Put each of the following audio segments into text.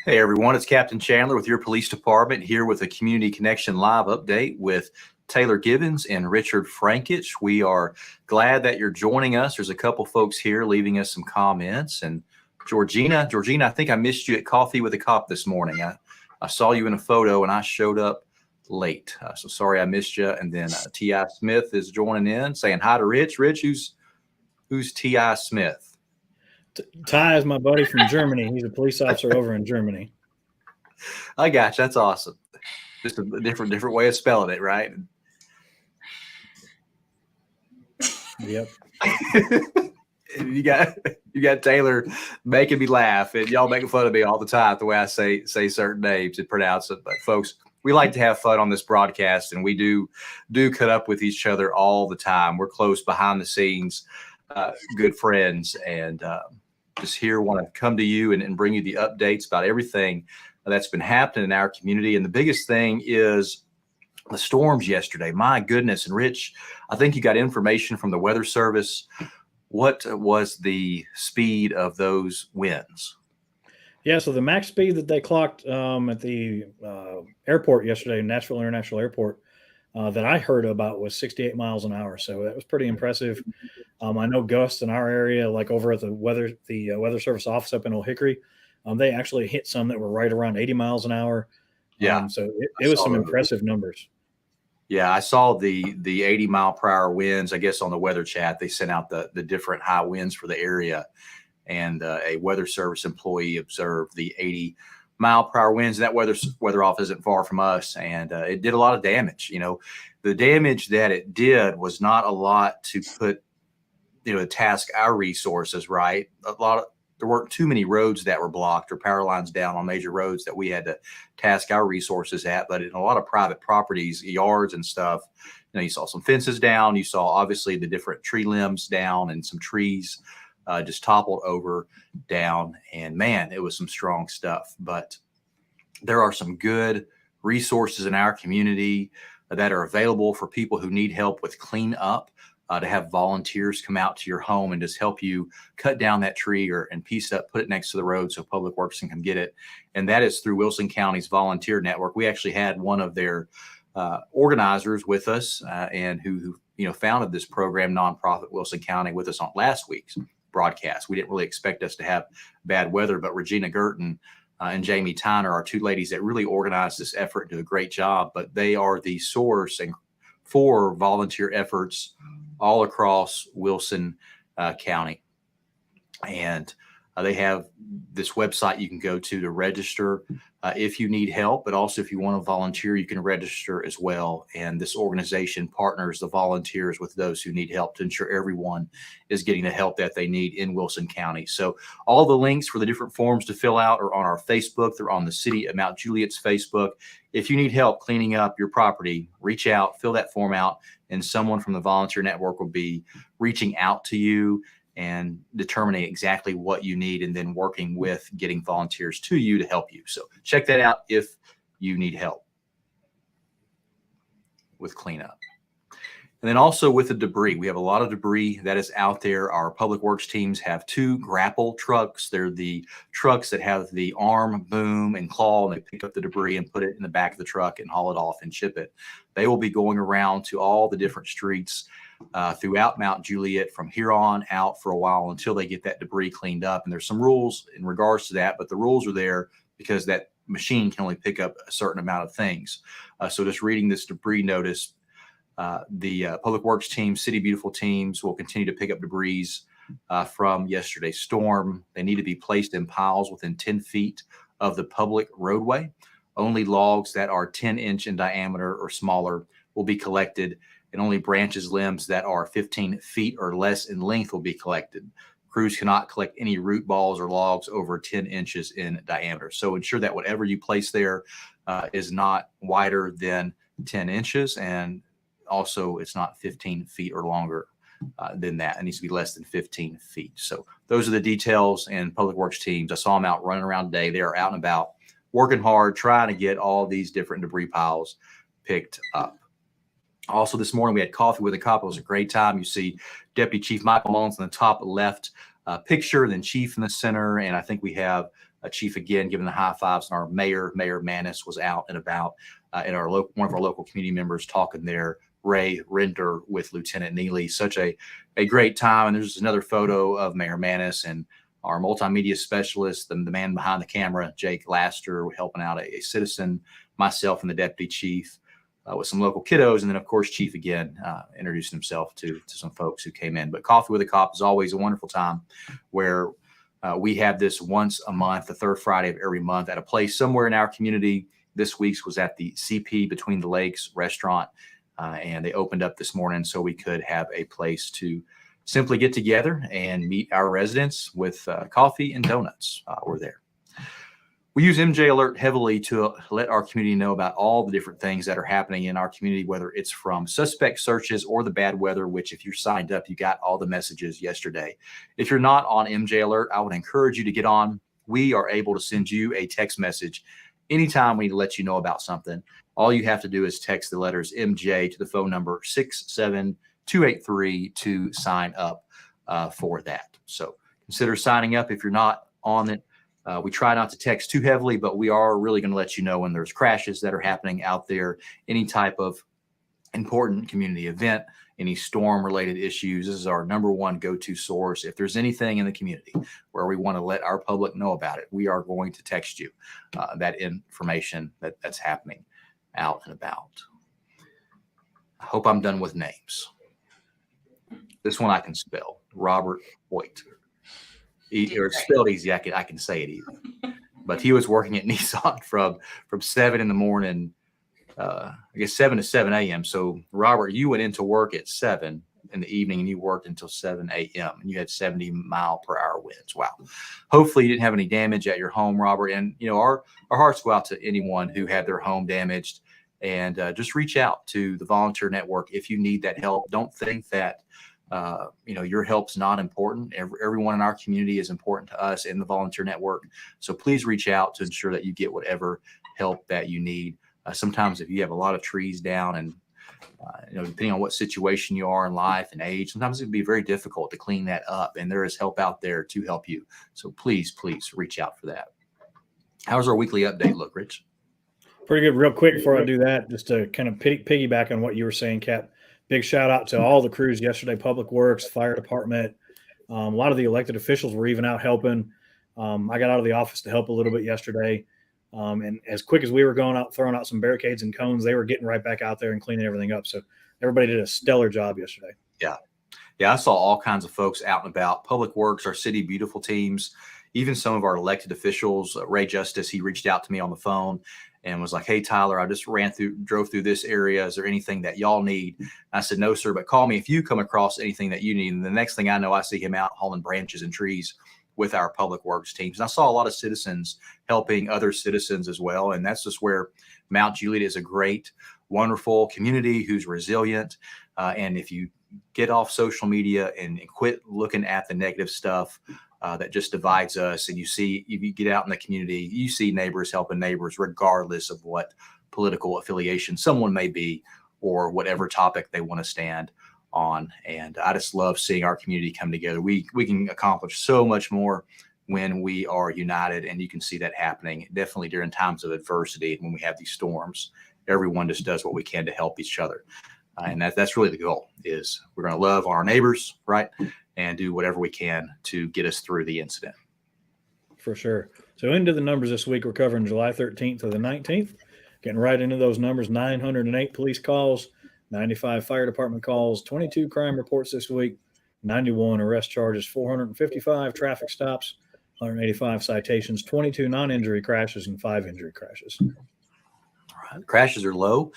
Hey everyone, it's Captain Chandler with your police department here with a Community Connection Live update with Taylor Gibbons and Richard Frankich. We are glad that you're joining us. There's a couple folks here leaving us some comments. And Georgina, I think I missed you at Coffee with a Cop this morning. I saw you in a photo and I showed up late. So sorry I missed you. And then T.I. Smith is joining in saying hi to Rich. Rich, who's T.I. Smith? Ty is my buddy from Germany. He's a police officer over in Germany. I got you. That's awesome. Just a different way of spelling it, right? Yep. you got Taylor making me laugh, and y'all making fun of me all the time the way I say certain names and pronounce it. But folks, we like to have fun on this broadcast, and we do cut up with each other all the time. We're close behind the scenes, good friends, and just here want to come to you and bring you the updates about everything that's been happening in our community. And the biggest thing is the storms yesterday. My goodness. And Rich, I think you got information from the Weather Service. What was the speed of those winds? Yeah, so the max speed that they clocked at the airport yesterday, Nashville International Airport, that I heard about was 68 miles an hour. So that was pretty impressive. I know gusts in our area, like over at the Weather Service office up in Old Hickory, they actually hit some that were right around 80 miles an hour. Yeah. So it was some impressive numbers. Yeah, I saw the 80 mile per hour winds. I guess on the weather chat, they sent out the different high winds for the area. And a Weather Service employee observed the 80 mile per hour winds. That weather office isn't far from us, and it did a lot of damage. You know, the damage that it did was not a lot to put, to task our resources, right? There weren't too many roads that were blocked or power lines down on major roads that we had to task our resources at. But in a lot of private properties, yards and stuff, you saw some fences down. You saw obviously the different tree limbs down and some trees just toppled over down. And man, it was some strong stuff. But there are some good resources in our community that are available for people who need help with cleanup. To have volunteers come out to your home and just help you cut down that tree and piece it up, put it next to the road so Public Works can come get it. And that is through Wilson County's volunteer network. We actually had one of their organizers with us and who founded this program, nonprofit Wilson County, with us on last week's broadcast. We didn't really expect us to have bad weather, but Regina Girton and Jamie Tyner are two ladies that really organized this effort and do a great job. But they are the source for volunteer efforts all across Wilson County. And they have this website you can go to register if you need help, but also if you want to volunteer, you can register as well. And this organization partners the volunteers with those who need help to ensure everyone is getting the help that they need in Wilson County. So all the links for the different forms to fill out are on our Facebook. They're on the City of Mount Juliet's Facebook. If you need help cleaning up your property, reach out, fill that form out, and someone from the volunteer network will be reaching out to you and determining exactly what you need and then working with getting volunteers to you to help you. So check that out if you need help with cleanup. And then also with the debris, we have a lot of debris that is out there. Our Public Works teams have 2 grapple trucks. They're the trucks that have the arm, boom, and claw, and they pick up the debris and put it in the back of the truck and haul it off and ship it. They will be going around to all the different streets throughout Mount Juliet from here on out for a while until they get that debris cleaned up. And there's some rules in regards to that, but the rules are there because that machine can only pick up a certain amount of things. So just reading this debris notice, the Public Works team, City Beautiful teams will continue to pick up debris from yesterday's storm. They need to be placed in piles within 10 feet of the public roadway. Only logs that are 10-inch in diameter or smaller will be collected, and only branches, limbs that are 15 feet or less in length will be collected. Crews cannot collect any root balls or logs over 10 inches in diameter. So ensure that whatever you place there is not wider than 10 inches, and also it's not 15 feet or longer than that. It needs to be less than 15 feet. So those are the details. And Public Works teams, I saw them out running around today. They are out and about working hard, trying to get all these different debris piles picked up. Also this morning we had Coffee with a Cop. It was a great time. You see Deputy Chief Michael Mullins in the top left picture, then Chief in the center, and I think we have Chief again giving the high fives, and our Mayor Manis was out and about in one of our local community members talking there. Ray Render with Lieutenant Neely. Such a great time. And there's another photo of Mayor Manis and our multimedia specialist, the man behind the camera, Jake Laster, helping out a citizen, myself and the deputy chief with some local kiddos. And then, of course, Chief again introducing himself to some folks who came in. But Coffee with a Cop is always a wonderful time where we have this once a month, the third Friday of every month, at a place somewhere in our community. This week's was at the CP Between the Lakes restaurant. And they opened up this morning so we could have a place to simply get together and meet our residents with coffee and donuts. We're there. We use MJ Alert heavily to let our community know about all the different things that are happening in our community, whether it's from suspect searches or the bad weather, which if you're signed up, you got all the messages yesterday. If you're not on MJ Alert, I would encourage you to get on. We are able to send you a text message anytime we need to let you know about something. All you have to do is text the letters MJ to the phone number 67283 to sign up for that. So consider signing up if you're not on it. We try not to text too heavily, but we are really going to let you know when there's crashes that are happening out there, any type of important community event, any storm-related issues. This is our number one go-to source. If there's anything in the community where we want to let our public know about it, we are going to text you that information that's happening out and about. I hope I'm done with names. This one I can spell. Robert Hoyt. Or spelled easy. I can say it easy. But he was working at Nissan from 7 in the morning, I guess 7 to 7 a.m. So Robert, you went into work at 7 in the evening and you worked until 7 a.m. and you had 70-mile-per-hour winds. Wow. Hopefully you didn't have any damage at your home, Robert. And our hearts go out to anyone who had their home damaged. And just reach out to the volunteer network if you need that help. Don't think that your help's not important. Everyone in our community is important to us in the volunteer network. So please reach out to ensure that you get whatever help that you need. Sometimes if you have a lot of trees down and depending on what situation you are in life and age, sometimes it can be very difficult to clean that up. And there is help out there to help you. So please reach out for that. How's our weekly update look, Rich? Pretty good. Real quick before I do that, just to kind of piggyback on what you were saying, Cap, big shout out to all the crews yesterday, Public Works, Fire Department. A lot of the elected officials were even out helping. I got out of the office to help a little bit yesterday. And as quick as we were going out, throwing out some barricades and cones, they were getting right back out there and cleaning everything up. So everybody did a stellar job yesterday. Yeah, I saw all kinds of folks out and about. Public Works, our City Beautiful teams, even some of our elected officials. Ray Justice, he reached out to me on the phone and was like, "Hey, Tyler, I just drove through this area. Is there anything that y'all need?" I said, "No, sir, but call me if you come across anything that you need." And the next thing I know, I see him out hauling branches and trees with our Public Works teams. And I saw a lot of citizens helping other citizens as well. And that's just where Mount Juliet is a great, wonderful community who's resilient. And if you get off social media and quit looking at the negative stuff that just divides us, and you get out in the community, you see neighbors helping neighbors regardless of what political affiliation someone may be or whatever topic they want to stand on. And I just love seeing our community come together. We can accomplish so much more when we are united, and you can see that happening definitely during times of adversity. When we have these storms, everyone just does what we can to help each other. And that's really the goal, is we're going to love our neighbors, right? And do whatever we can to get us through the incident. For sure. So into the numbers this week, we're covering July 13th to the 19th, getting right into those numbers. 908 police calls, 95 fire department calls, 22 crime reports this week, 91 arrest charges, 455 traffic stops, 185 citations, 22 non-injury crashes, and 5 injury crashes. All right. Crashes are low.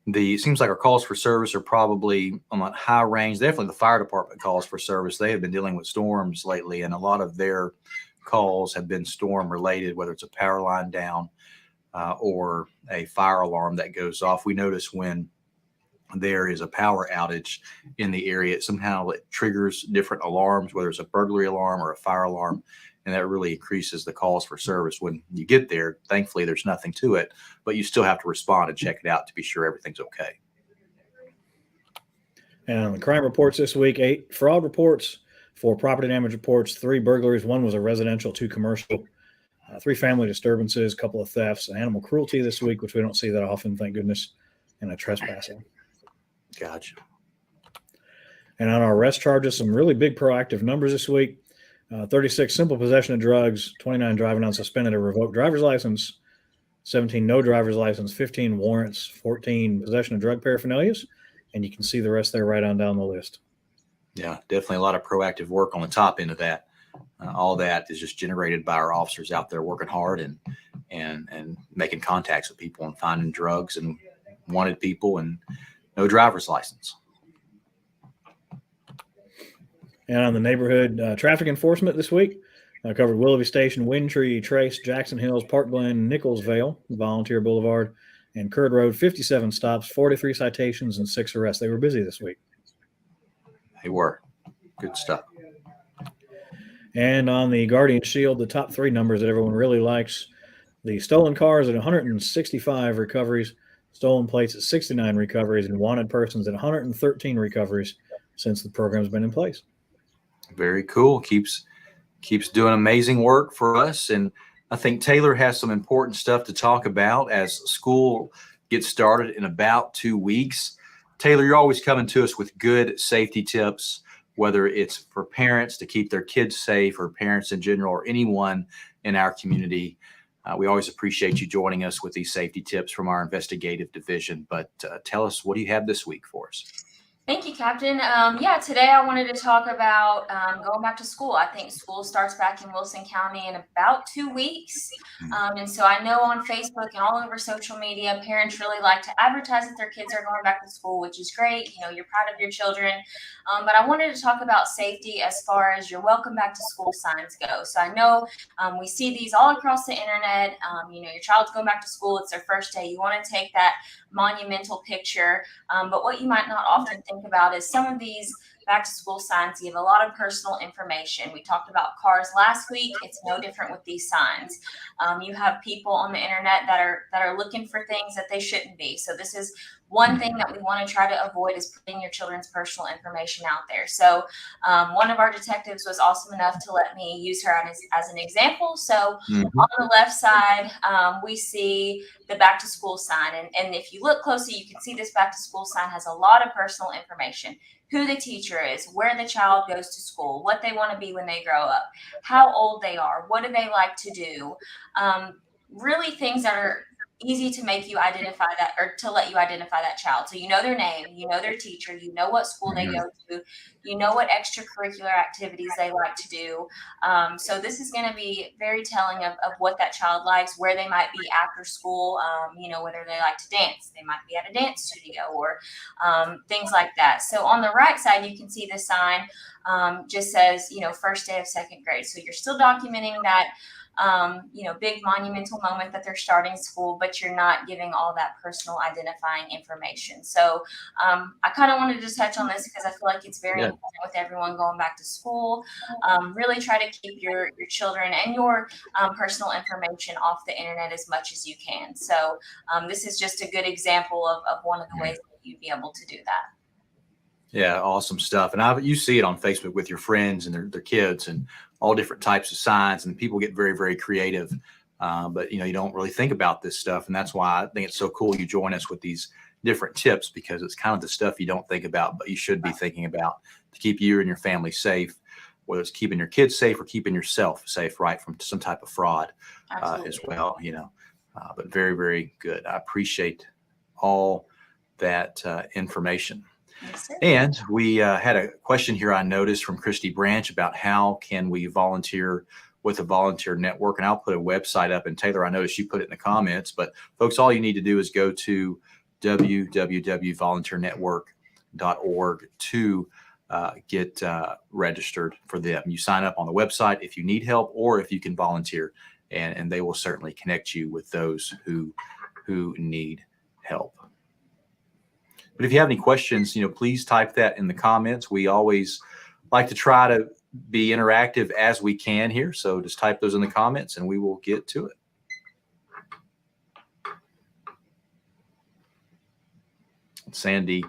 It seems like our calls for service are probably on that high range. Definitely the fire department calls for service. They have been dealing with storms lately, and a lot of their calls have been storm related, whether it's a power line down or a fire alarm that goes off. We notice when there is a power outage in the area, somehow it triggers different alarms, whether it's a burglary alarm or a fire alarm. And that really increases the calls for service. When you get there, thankfully, there's nothing to it, but you still have to respond and check it out to be sure everything's okay. And the crime reports this week: 8 fraud reports, 4 property damage reports, 3 burglaries. 1 was a residential, 2 commercial. 3 family disturbances, a couple of thefts, animal cruelty this week, which we don't see that often, thank goodness, and a trespassing. Gotcha. And on our arrest charges, some really big proactive numbers this week. 36 simple possession of drugs, 29 driving on suspended or revoked driver's license, 17 no driver's license, 15 warrants, 14 possession of drug paraphernalias, and you can see the rest there right on down the list. Yeah, definitely a lot of proactive work on the top end of that. All that is just generated by our officers out there working hard and making contacts with people and finding drugs and wanted people and no driver's license. And on the neighborhood traffic enforcement this week, I covered Willoughby Station, Windtree, Trace, Jackson Hills, Park Glen, Nicholsville, Volunteer Boulevard, and Curd Road. 57 stops, 43 citations, and 6 arrests. They were busy this week. They were. Good stuff. And on the Guardian Shield, the top 3 numbers that everyone really likes, the stolen cars at 165 recoveries, stolen plates at 69 recoveries, and wanted persons at 113 recoveries since the program's been in place. Very cool. Keeps doing amazing work for us. And I think Taylor has some important stuff to talk about as school gets started in about 2 weeks. Taylor, you're always coming to us with good safety tips, whether it's for parents to keep their kids safe or parents in general or anyone in our community. We always appreciate you joining us with these safety tips from our investigative division. But tell us, what do you have this week for us? Thank you, Captain. Today I wanted to talk about going back to school. I think school starts back in Wilson County in about 2 weeks. And so I know on Facebook and all over social media, parents really like to advertise that their kids are going back to school, which is great. You know, you're proud of your children. But I wanted to talk about safety as far as your welcome back to school signs go. So I know we see these all across the internet. Your child's going back to school. It's their first day. You want to take that monumental picture. But what you might not often think about is some of these back to school signs give a lot of personal information. We talked about cars last week. It's no different with these signs. You have people on the internet that are looking for things that they shouldn't be. So this is one thing that we want to try to avoid, is putting your children's personal information out there. So one of our detectives was awesome enough to let me use her as an example. So on the left side, we see the back to school sign. And if you look closely, you can see this back to school sign has a lot of personal information. Who the teacher is, where the child goes to school, what they want to be when they grow up, how old they are, what do they like to do. Really things that are easy to make you identify that, or to let you identify that child. So you know their name, you know their teacher, you know what school they go to, you know what extracurricular activities they like to do. So this is going to be very telling of what that child likes, where they might be after school, whether they like to dance, they might be at a dance studio, or things like that. So on the right side, you can see the sign just says, first day of second grade. So you're still documenting that big monumental moment that they're starting school, but you're not giving all that personal identifying information. So I kind of wanted to touch on this because I feel like it's very important with everyone going back to school. Really try to keep your children and your personal information off the internet as much as you can. So this is just a good example of one of the ways that you'd be able to do that. Yeah, awesome stuff. And you see it on Facebook with your friends and their kids and all different types of signs, and people get very, very creative. But you don't really think about this stuff. And that's why I think it's so cool you join us with these different tips, because it's kind of the stuff you don't think about, but you should be thinking about to keep you and your family safe, whether it's keeping your kids safe or keeping yourself safe, right, from some type of fraud as well, but very, very good. I appreciate all that information. Yes, and we had a question here I noticed from Christy Branch about how can we volunteer with a volunteer network. And I'll put a website up. And Taylor, I noticed you put it in the comments. But folks, all you need to do is go to www.volunteernetwork.org to get registered for them. You sign up on the website if you need help or if you can volunteer. And they will certainly connect you with those who need help. But if you have any questions, please type that in the comments. We always like to try to be interactive as we can here. So just type those in the comments and we will get to it. Sandy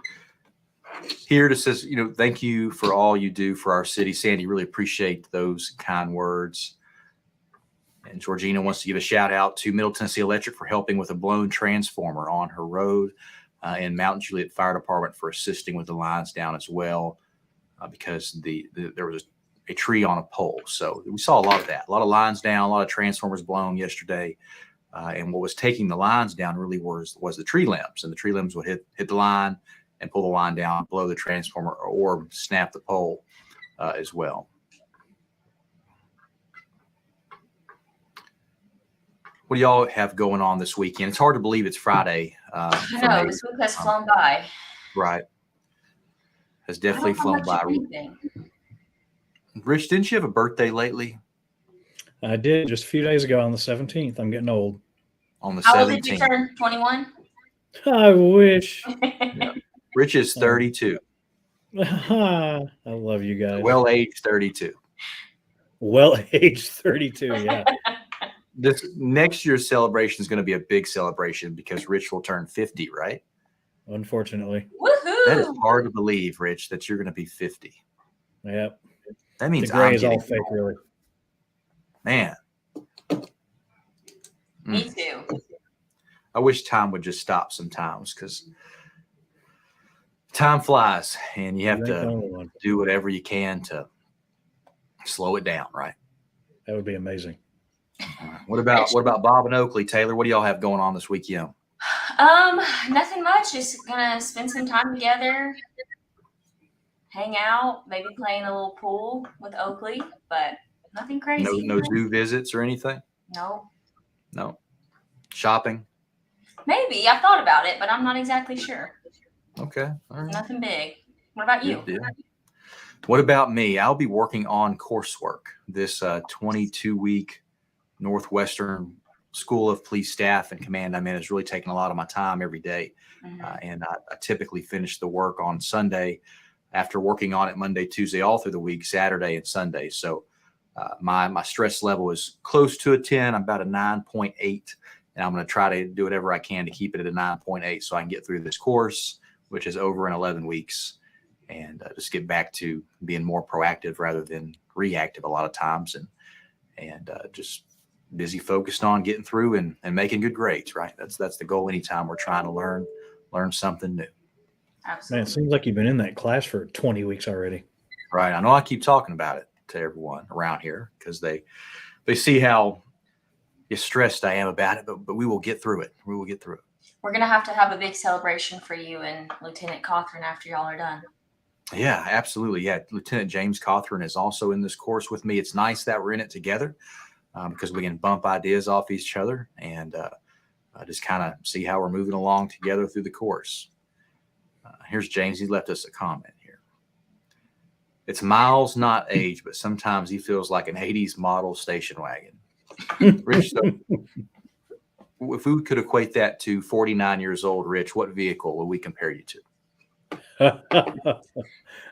here just says, thank you for all you do for our city. Sandy, really appreciate those kind words. And Georgina wants to give a shout out to Middle Tennessee Electric for helping with a blown transformer on her road, and Mount Juliet Fire Department for assisting with the lines down as well, because there was a tree on a pole. So we saw a lot of that, a lot of lines down, a lot of transformers blown yesterday. And what was taking the lines down really was the tree limbs, and the tree limbs would hit the line and pull the line down, blow the transformer, or snap the pole as well. What do y'all have going on this weekend? It's hard to believe it's Friday. I know, this week has flown by. Right. Has definitely flown by. Rich, didn't you have a birthday lately? I did just a few days ago on the 17th. I'm getting old. On the 17th. How old did you turn? 21? I wish. Yeah. Rich is 32. I love you guys. Well-aged 32. Well-aged 32, yeah. This next year's celebration is going to be a big celebration because Rich will turn 50, right? Unfortunately. Woohoo! That is hard to believe, Rich, that you're going to be 50. Yep. That means the gray I'm is all getting fake, really. Man. Me too. I wish time would just stop sometimes, because time flies and you have to do whatever you can to slow it down, right? That would be amazing. What about Bob and Oakley, Taylor? What do y'all have going on this weekend? Nothing much. Just gonna spend some time together, hang out, maybe playing a little pool with Oakley, but nothing crazy. No zoo visits or anything? No. Shopping? Maybe. I've thought about it, but I'm not exactly sure. Okay. All right. Nothing big. What about you? What about me? I'll be working on coursework. This 22-week Northwestern School of Police Staff and Command I'm in is really taking a lot of my time every day. And I typically finish the work on Sunday after working on it Monday, Tuesday, all through the week, Saturday and Sunday. So my stress level is close to a 10. I'm about a 9.8, and I'm going to try to do whatever I can to keep it at a 9.8 so I can get through this course, which is over in 11 weeks, and just get back to being more proactive rather than reactive a lot of times, and just busy focused on getting through and making good grades, right? That's the goal anytime we're trying to learn something new. Absolutely. Man, it seems like you've been in that class for 20 weeks already. Right. I know I keep talking about it to everyone around here because they see how stressed I am about it, but we will get through it. We will get through it. We're going to have a big celebration for you and Lieutenant Cothran after y'all are done. Yeah, absolutely. Yeah. Lieutenant James Cothran is also in this course with me. It's nice that we're in it together because we can bump ideas off each other and just kind of see how we're moving along together through the course. Here's James. He left us a comment here. It's miles, not age, but sometimes he feels like an 80s model station wagon. Rich, so if we could equate that to 49 years old, Rich, what vehicle would we compare you to?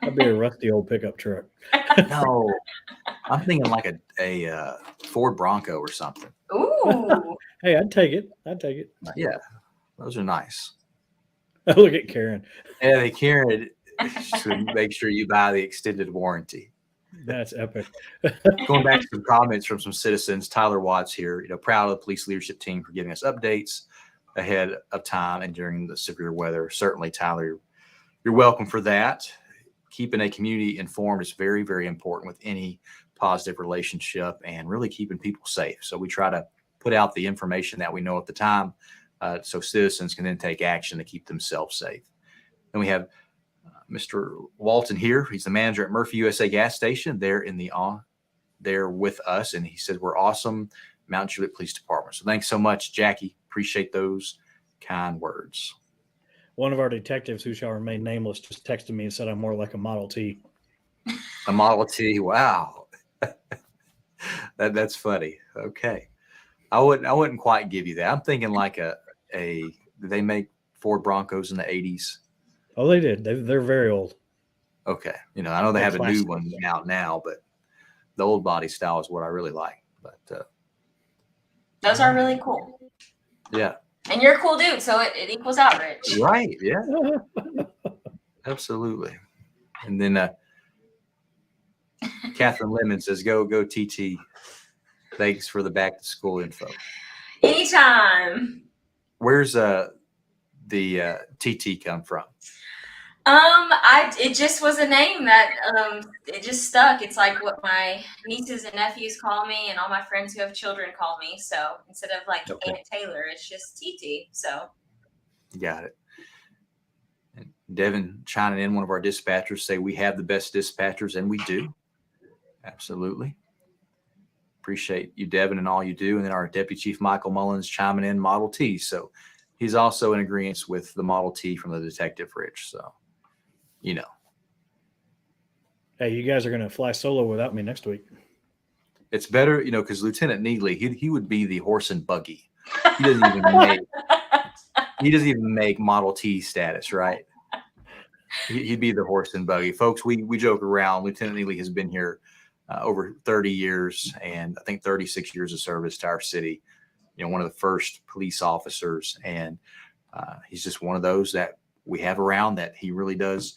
I'd be a rusty old pickup truck. No, I'm thinking like a Ford Bronco or something. Ooh. Hey, I'd take it. Yeah, those are nice. Look at Karen. Yeah, Karen should make sure you buy the extended warranty. That's epic. Going back to some comments from some citizens, Tyler Watts here, proud of the police leadership team for giving us updates ahead of time and during the severe weather. Certainly, Tyler, you're welcome for that. Keeping a community informed is very, very important with any positive relationship and really keeping people safe. So we try to put out the information that we know at the time so citizens can then take action to keep themselves safe. Then we have Mr. Walton here. He's the manager at Murphy USA gas station there there with us. And he says, we're awesome, Mount Juliet Police Department. So thanks so much, Jackie. Appreciate those kind words. One of our detectives, who shall remain nameless, just texted me and said I'm more like a Model T. A Model T. Wow. That's funny. Okay. I wouldn't quite give you that. I'm thinking like they make Ford Broncos in the 80s. Oh, they did. They're very old. Okay. I know they have classic. a new one out now, but the old body style is what I really like. But those are really cool. Yeah. And you're a cool dude, so it equals out, Rich. Right. Yeah. Absolutely. And then Catherine Lemon says, go TT. Thanks for the back to school info. Anytime. Where's the TT come from? It just was a name that it just stuck. It's like what my nieces and nephews call me, and all my friends who have children call me. So instead of like Okay. Aunt Taylor, it's just TT. So Got it. And Devin chiming in, one of our dispatchers, say we have the best dispatchers, and we do. Absolutely. Appreciate you, Devin, and all you do. And then our Deputy Chief Michael Mullins chiming in, Model T. So he's also in agreement with the Model T from the Detective Rich. So, you know. Hey, you guys are going to fly solo without me next week. It's better, you know, because Lieutenant Neely, he would be the horse and buggy. He doesn't even make Model T status, right? He'd be the horse and buggy. Folks, we joke around. Lieutenant Neely has been here over 30 years, and I think 36 years of service to our city. You know, one of the first police officers, and he's just one of those that we have around that he really does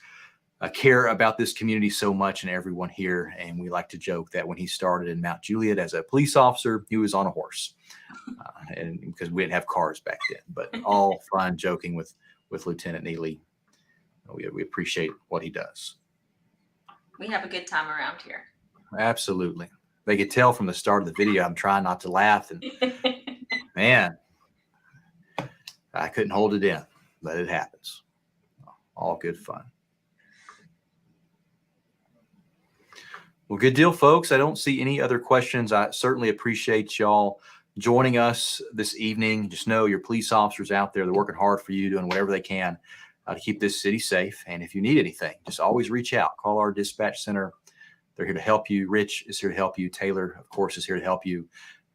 care about this community so much and everyone here. And we like to joke that when he started in Mount Juliet as a police officer, he was on a horse, and because we didn't have cars back then. But all fun joking with Lieutenant Neely. We appreciate what he does. we have a good time around here. Absolutely. They could tell from the start of the video, I'm trying not to laugh, and man, I couldn't hold it in, but it happens. All good fun. Well, good deal, folks. I don't see any other questions. I certainly appreciate y'all joining us this evening. Just know your police officers out there, they're working hard for you, doing whatever they can to keep this city safe. And if you need anything, just always reach out. Call our dispatch center. They're here to help you. Rich is here to help you. Taylor, of course, is here to help you.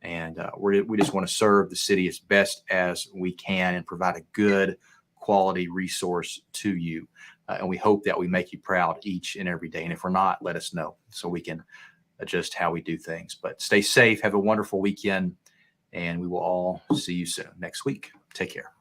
And we just want to serve the city as best as we can and provide a good quality resource to you. And we hope that we make you proud each and every day. And if we're not, let us know so we can adjust how we do things. But stay safe. Have a wonderful weekend. And we will all see you soon next week. Take care.